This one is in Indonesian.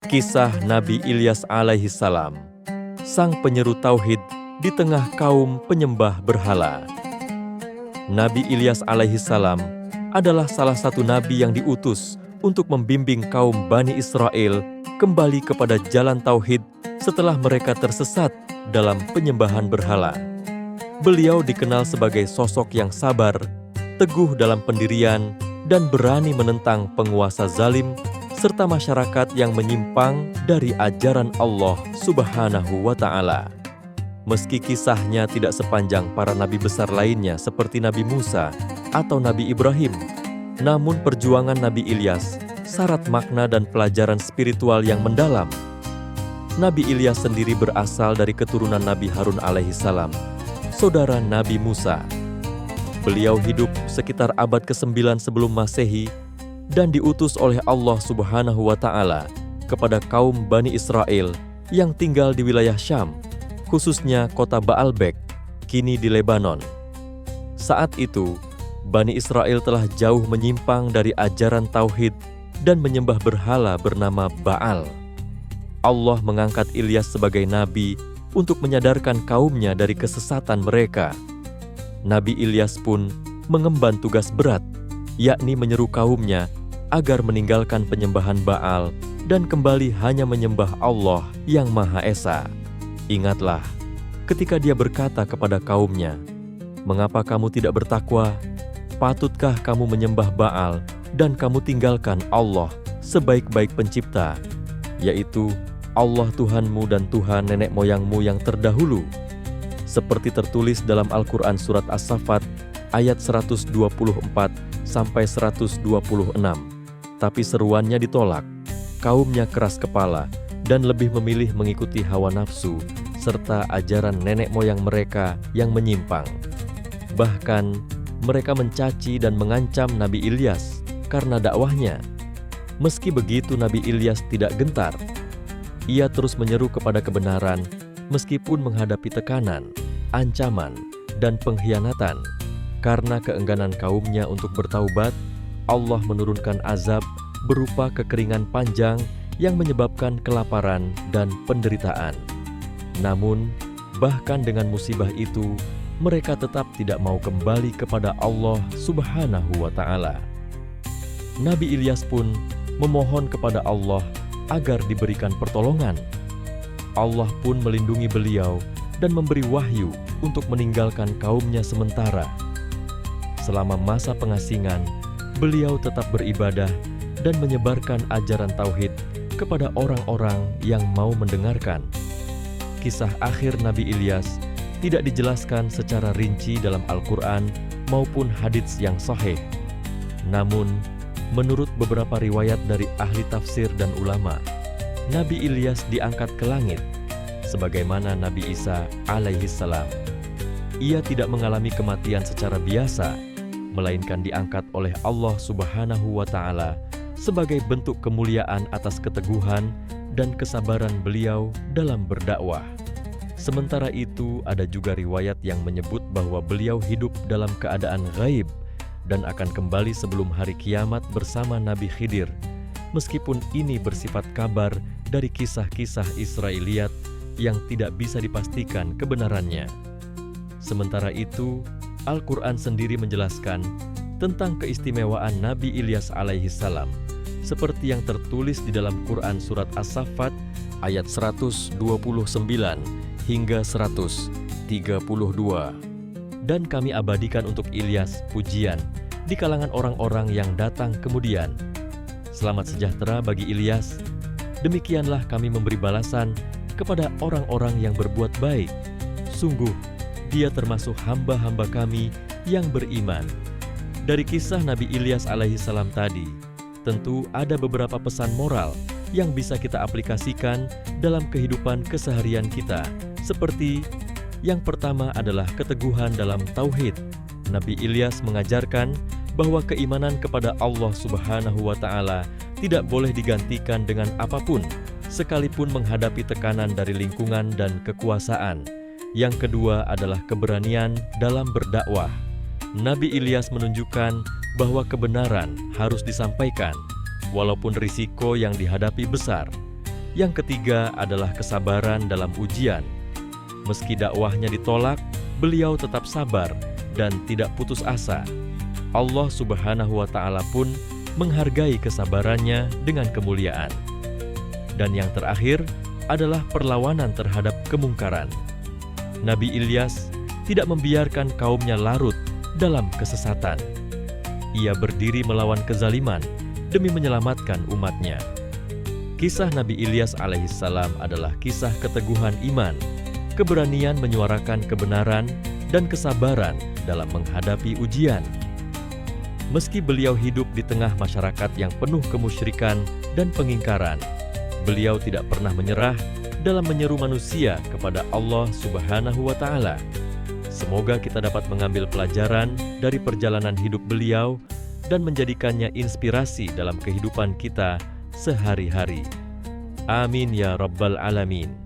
Kisah Nabi Ilyas alaihi salam, sang penyeru tauhid di tengah kaum penyembah berhala. Nabi Ilyas alaihi salam adalah salah satu nabi yang diutus untuk membimbing kaum Bani Israel kembali kepada jalan tauhid setelah mereka tersesat dalam penyembahan berhala. Beliau dikenal sebagai sosok yang sabar, teguh dalam pendirian, dan berani menentang penguasa zalim serta masyarakat yang menyimpang dari ajaran Allah Subhanahu wa Ta'ala. Meski kisahnya tidak sepanjang para nabi besar lainnya seperti Nabi Musa atau Nabi Ibrahim, namun perjuangan Nabi Ilyas syarat makna dan pelajaran spiritual yang mendalam. Nabi Ilyas sendiri berasal dari keturunan Nabi Harun alaihi salam, saudara Nabi Musa. Beliau hidup sekitar abad ke-9 sebelum Masehi dan diutus oleh Allah Subhanahu wa Ta'ala kepada kaum Bani Israel yang tinggal di wilayah Syam, khususnya kota Baalbek, kini di Lebanon. Saat itu, Bani Israel telah jauh menyimpang dari ajaran tauhid dan menyembah berhala bernama Baal. Allah mengangkat Ilyas sebagai nabi untuk menyadarkan kaumnya dari kesesatan mereka. Nabi Ilyas pun mengemban tugas berat, yakni menyeru kaumnya agar meninggalkan penyembahan Baal dan kembali hanya menyembah Allah yang Maha Esa. Ingatlah, ketika dia berkata kepada kaumnya, "Mengapa kamu tidak bertakwa? Patutkah kamu menyembah Baal dan kamu tinggalkan Allah sebaik-baik pencipta, yaitu Allah Tuhanmu dan Tuhan nenek moyangmu yang terdahulu?" Seperti tertulis dalam Al-Quran Surat As-Saffat ayat 124-126. Tapi seruannya ditolak, kaumnya keras kepala dan lebih memilih mengikuti hawa nafsu serta ajaran nenek moyang mereka yang menyimpang. Bahkan mereka mencaci dan mengancam Nabi Ilyas karena dakwahnya. Meski begitu, Nabi Ilyas tidak gentar. Ia terus menyeru kepada kebenaran meskipun menghadapi tekanan, ancaman, dan pengkhianatan. Karena keengganan kaumnya untuk bertaubat, Allah menurunkan azab berupa kekeringan panjang yang menyebabkan kelaparan dan penderitaan. Namun, bahkan dengan musibah itu, mereka tetap tidak mau kembali kepada Allah Subhanahu wa Ta'ala. Nabi Ilyas pun memohon kepada Allah agar diberikan pertolongan. Allah pun melindungi beliau dan memberi wahyu untuk meninggalkan kaumnya sementara. Selama masa pengasingan, beliau tetap beribadah dan menyebarkan ajaran tauhid kepada orang-orang yang mau mendengarkan. Kisah akhir Nabi Ilyas tidak dijelaskan secara rinci dalam Al-Quran maupun hadits yang sahih. Namun, menurut beberapa riwayat dari ahli tafsir dan ulama, Nabi Ilyas diangkat ke langit, sebagaimana Nabi Isa alaihi salam. Ia tidak mengalami kematian secara biasa, melainkan diangkat oleh Allah Subhanahu wa Ta'ala sebagai bentuk kemuliaan atas keteguhan dan kesabaran beliau dalam berdakwah. Sementara itu, ada juga riwayat yang menyebut bahwa beliau hidup dalam keadaan gaib dan akan kembali sebelum hari kiamat bersama Nabi Khidir, meskipun ini bersifat kabar dari kisah-kisah Israiliyat yang tidak bisa dipastikan kebenarannya. Sementara itu, Al-Quran sendiri menjelaskan tentang keistimewaan Nabi Ilyas alaihi salam, seperti yang tertulis di dalam Quran Surat As-Saffat ayat 129 hingga 132. Dan kami abadikan untuk Ilyas pujian di kalangan orang-orang yang datang kemudian. Selamat sejahtera bagi Ilyas. Demikianlah kami memberi balasan kepada orang-orang yang berbuat baik. Sungguh, dia termasuk hamba-hamba kami yang beriman. Dari kisah Nabi Ilyas alaihi salam tadi, tentu ada beberapa pesan moral yang bisa kita aplikasikan dalam kehidupan keseharian kita. Seperti yang pertama adalah keteguhan dalam tauhid. Nabi Ilyas mengajarkan bahwa keimanan kepada Allah Subhanahu wa Ta'ala tidak boleh digantikan dengan apapun, sekalipun menghadapi tekanan dari lingkungan dan kekuasaan. Yang kedua adalah keberanian dalam berdakwah. Nabi Ilyas menunjukkan bahwa kebenaran harus disampaikan, walaupun risiko yang dihadapi besar. Yang ketiga adalah kesabaran dalam ujian. Meski dakwahnya ditolak, beliau tetap sabar dan tidak putus asa. Allah Subhanahu wa Ta'ala pun menghargai kesabarannya dengan kemuliaan. Dan yang terakhir adalah perlawanan terhadap kemungkaran. Nabi Ilyas tidak membiarkan kaumnya larut dalam kesesatan. Ia berdiri melawan kezaliman demi menyelamatkan umatnya. Kisah Nabi Ilyas alaihissalam adalah kisah keteguhan iman, keberanian menyuarakan kebenaran, dan kesabaran dalam menghadapi ujian. Meski beliau hidup di tengah masyarakat yang penuh kemusyrikan dan pengingkaran, beliau tidak pernah menyerah dalam menyeru manusia kepada Allah Subhanahu wa Ta'ala. Semoga kita dapat mengambil pelajaran dari perjalanan hidup beliau dan menjadikannya inspirasi dalam kehidupan kita sehari-hari. Amin ya Rabbal Alamin.